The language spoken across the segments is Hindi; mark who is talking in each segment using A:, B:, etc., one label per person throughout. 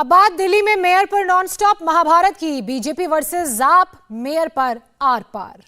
A: अब बात दिल्ली में मेयर पर नॉनस्टॉप महाभारत की। बीजेपी वर्सेस जाप, मेयर पर आर पार।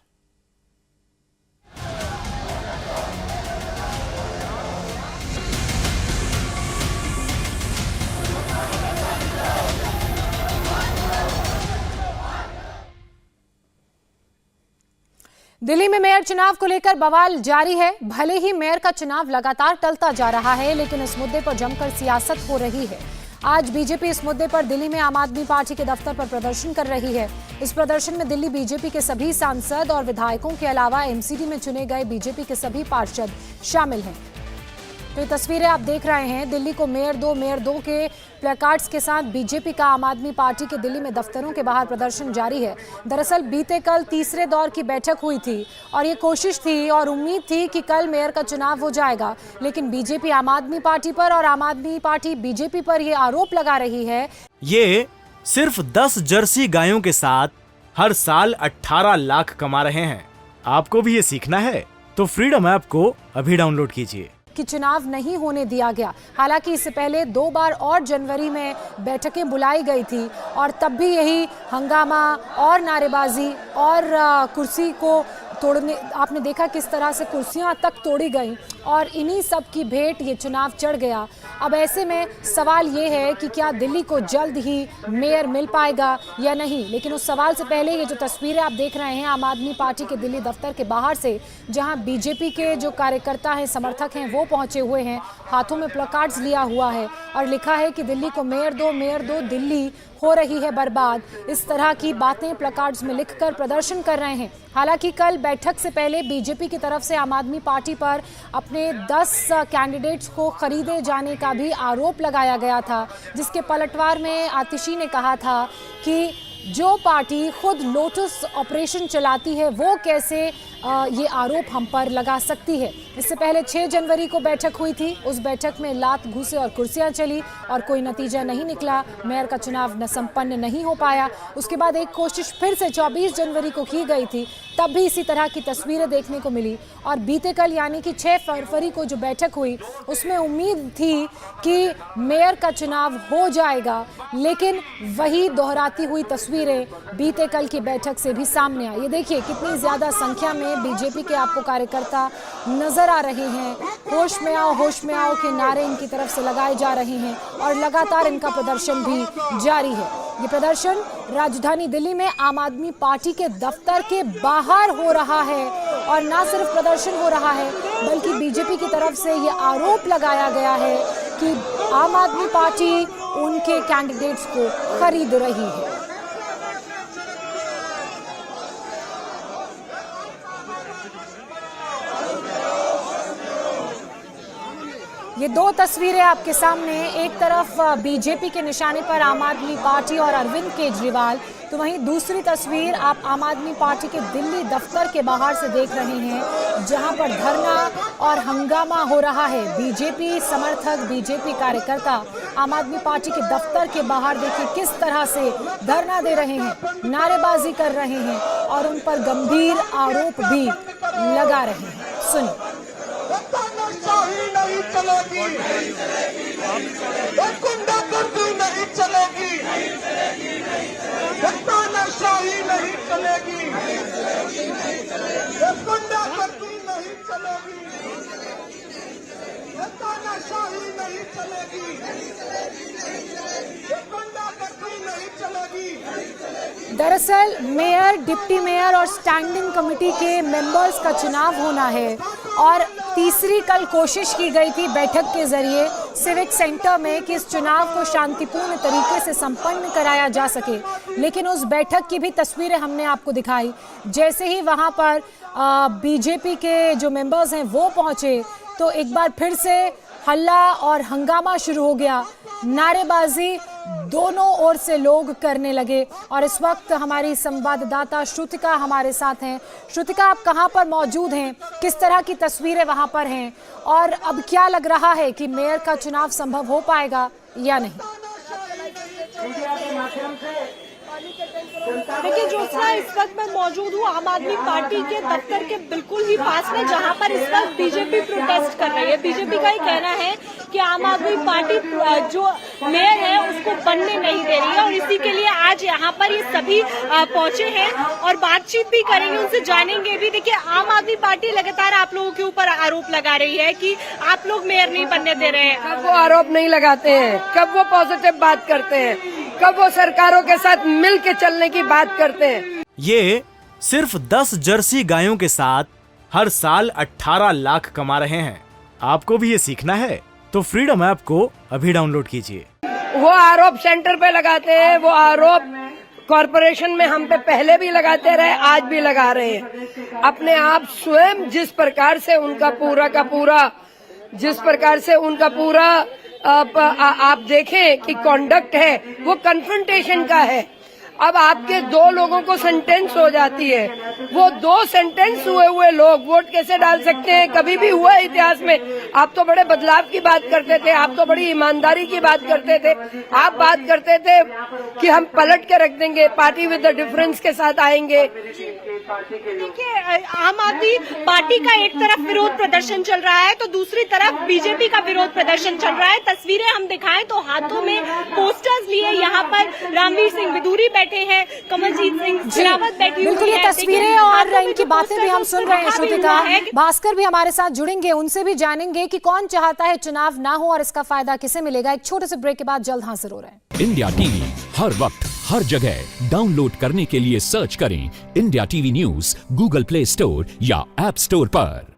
A: दिल्ली में मेयर चुनाव को लेकर बवाल जारी है। भले ही मेयर का चुनाव लगातार टलता जा रहा है, लेकिन इस मुद्दे पर जमकर सियासत हो रही है। आज बीजेपी इस मुद्दे पर दिल्ली में आम आदमी पार्टी के दफ्तर पर प्रदर्शन कर रही है। इस प्रदर्शन में दिल्ली बीजेपी के सभी सांसद और विधायकों के अलावा एमसीडी में चुने गए बीजेपी के सभी पार्षद शामिल हैं। तो ये तस्वीरें आप देख रहे हैं। दिल्ली को मेयर दो के प्लेकार्ड्स के साथ बीजेपी का आम आदमी पार्टी के दिल्ली में दफ्तरों के बाहर प्रदर्शन जारी है। दरअसल बीते कल तीसरे दौर की बैठक हुई थी और ये कोशिश थी और उम्मीद थी कि कल मेयर का चुनाव हो जाएगा, लेकिन बीजेपी आम आदमी पार्टी पर और आम आदमी पार्टी बीजेपी पर ये आरोप लगा रही है।
B: ये सिर्फ 10 जर्सी गायों के साथ हर साल 18 लाख कमा रहे हैं। आपको भी ये सीखना है तो फ्रीडम ऐप को अभी डाउनलोड कीजिए।
A: कि चुनाव नहीं होने दिया गया। हालांकि इससे पहले 2 बार और जनवरी में बैठकें बुलाई गई थी और तब भी यही हंगामा और नारेबाजी और कुर्सी को तोड़ने, आपने देखा किस तरह से कुर्सियां तक तोड़ी गई और इन्हीं सब की भेंट ये चुनाव चढ़ गया। अब ऐसे में सवाल ये है कि क्या दिल्ली को जल्द ही मेयर मिल पाएगा या नहीं। लेकिन उस सवाल से पहले ये जो तस्वीरें आप देख रहे हैं आम आदमी पार्टी के दिल्ली दफ्तर के बाहर से, जहां बीजेपी के जो कार्यकर्ता हैं, समर्थक हैं, वो पहुंचे हुए हैं, हाथों में प्लेकार्ड्स लिया हुआ है और लिखा है कि दिल्ली को मेयर दो, दिल्ली हो रही है बर्बाद। इस तरह की बातें प्लेकार्ड्स में लिखकर प्रदर्शन कर रहे हैं। हालांकि कल बैठक से पहले बीजेपी की तरफ से आम आदमी पार्टी पर अपने 10 कैंडिडेट्स को खरीदे जाने का भी आरोप लगाया गया था, जिसके पलटवार में आतिशी ने कहा था कि जो पार्टी खुद लोटस ऑपरेशन चलाती है वो कैसे ये आरोप हम पर लगा सकती है। इससे पहले 6 जनवरी को बैठक हुई थी। उस बैठक में लात घूसे और कुर्सियां चली और कोई नतीजा नहीं निकला। मेयर का चुनाव न संपन्न नहीं हो पाया। उसके बाद एक कोशिश फिर से 24 जनवरी को की गई थी, तब भी इसी तरह की तस्वीरें देखने को मिली। और बीते कल यानी कि 6 फरवरी को जो बैठक हुई उसमें उम्मीद थी कि मेयर का चुनाव हो जाएगा, लेकिन वही दोहराती हुई तस्वीरें बीते कल की बैठक से भी सामने आई। ये देखिए कितनी ज्यादा संख्या में बीजेपी के आपको कार्यकर्ता नजर आ रहे हैं। होश में आओ के नारे इनकी तरफ से लगाए जा रहे हैं और लगातार इनका प्रदर्शन भी जारी है। ये प्रदर्शन राजधानी दिल्ली में आम आदमी पार्टी के दफ्तर के बाहर हो रहा है और ना सिर्फ प्रदर्शन हो रहा है, बल्कि बीजेपी की तरफ से ये आरोप लगाया गया है कि आम आदमी पार्टी उनके कैंडिडेट्स को खरीद रही है। ये 2 तस्वीरें आपके सामने, एक तरफ बीजेपी के निशाने पर आम आदमी पार्टी और अरविंद केजरीवाल, तो वहीं दूसरी तस्वीर आप आम आदमी पार्टी के दिल्ली दफ्तर के बाहर से देख रहे हैं, जहां पर धरना और हंगामा हो रहा है। बीजेपी समर्थक, बीजेपी कार्यकर्ता आम आदमी पार्टी के दफ्तर के बाहर देखिए किस तरह से धरना दे रहे हैं, नारेबाजी कर रहे हैं और उन पर गंभीर आरोप भी लगा रहे हैं। सुनिए।
C: नहीं चलेगी, गुंडागर्दी नहीं चलेगी, तानाशाही नहीं चलेगी, गुंडागर्दी नहीं चलेगी, तानाशाही नहीं चलेगी, गुंडागर्दी नहीं चलेगी।
A: दरअसल मेयर, डिप्टी मेयर और स्टैंडिंग कमेटी के मेंबर्स का चुनाव होना है और तीसरी कल कोशिश की गई थी बैठक के जरिए सिविक सेंटर में कि इस चुनाव को शांतिपूर्ण तरीके से संपन्न कराया जा सके। लेकिन उस बैठक की भी तस्वीरें हमने आपको दिखाई। जैसे ही वहां पर बीजेपी के जो मेंबर्स हैं वो पहुंचे तो एक बार फिर से हल्ला और हंगामा शुरू हो गया। नारेबाजी दोनों ओर से लोग करने लगे और इस वक्त हमारी संवाददाता श्रुतिका हमारे साथ हैं। श्रुतिका, आप कहां पर मौजूद हैं? किस तरह की तस्वीरें वहां पर हैं और अब क्या लग रहा है कि मेयर का चुनाव संभव हो पाएगा या नहीं?
D: देखिए ज्योत्सना, इस वक्त मैं मौजूद हूँ आम आदमी पार्टी के दफ्तर के बिल्कुल ही पास में, जहाँ पर इस वक्त बीजेपी प्रोटेस्ट कर रही है। बीजेपी का ये कहना है कि आम आदमी पार्टी जो मेयर है उसको बनने नहीं दे रही है, और इसी के लिए आज यहाँ पर ये सभी पहुंचे हैं और बातचीत भी करेंगे, उनसे जानेंगे भी। देखिए, आम आदमी पार्टी लगातार आप लोगों के ऊपर आरोप लगा रही है कि आप लोग मेयर नहीं बनने दे रहे हैं।
E: कब वो आरोप नहीं लगाते हैं, कब वो पॉजिटिव बात करते हैं, कब वो सरकारों के साथ मिल के चलने की बात करते हैं।
B: ये सिर्फ 10 जर्सी गायों के साथ हर साल 18 लाख कमा रहे हैं। आपको भी ये सीखना है तो फ्रीडम ऐप को अभी डाउनलोड कीजिए।
E: वो आरोप सेंटर पे लगाते हैं, वो आरोप कॉरपोरेशन में हम पे पहले भी लगाते रहे, आज भी लगा रहे हैं। अपने आप स्वयं जिस प्रकार से उनका पूरा आप देखें कि कॉन्डक्ट है वो कन्फ्रंटेशन का है। अब आपके 2 लोगों को सेंटेंस हो जाती है, वो 2 सेंटेंस हुए लोग वोट कैसे डाल सकते हैं? कभी भी हुआ इतिहास में? आप तो बड़े बदलाव की बात करते थे, आप तो बड़ी ईमानदारी की बात करते थे, आप बात करते थे कि हम पलट के रख देंगे, पार्टी विद द डिफरेंस के साथ आएंगे।
D: देखिए, आम आदमी पार्टी का एक तरफ विरोध प्रदर्शन चल रहा है तो दूसरी तरफ बीजेपी का विरोध प्रदर्शन चल रहा है। तस्वीरें हम दिखाएं तो हाथों में पोस्टर्स लिए यहाँ पर रामवीर सिंह विदुरी बैठे हैं, कमलजीत सिंह शेरावत बैठी हुई है।
A: बिल्कुल, ये तस्वीरें और इनकी बातें भी हम सुन रहे हैं। श्रुतिका भास्कर भी हमारे साथ जुड़ेंगे, उनसे भी जानेंगे कि कौन चाहता है चुनाव ना हो और इसका फायदा किसे मिलेगा। एक छोटे से ब्रेक के बाद जल्द हाजिर हो रहे हैं।
F: इंडिया टीवी हर वक्त हर जगह डाउनलोड करने के लिए सर्च करें India TV news Google play store या ऐप स्टोर पर।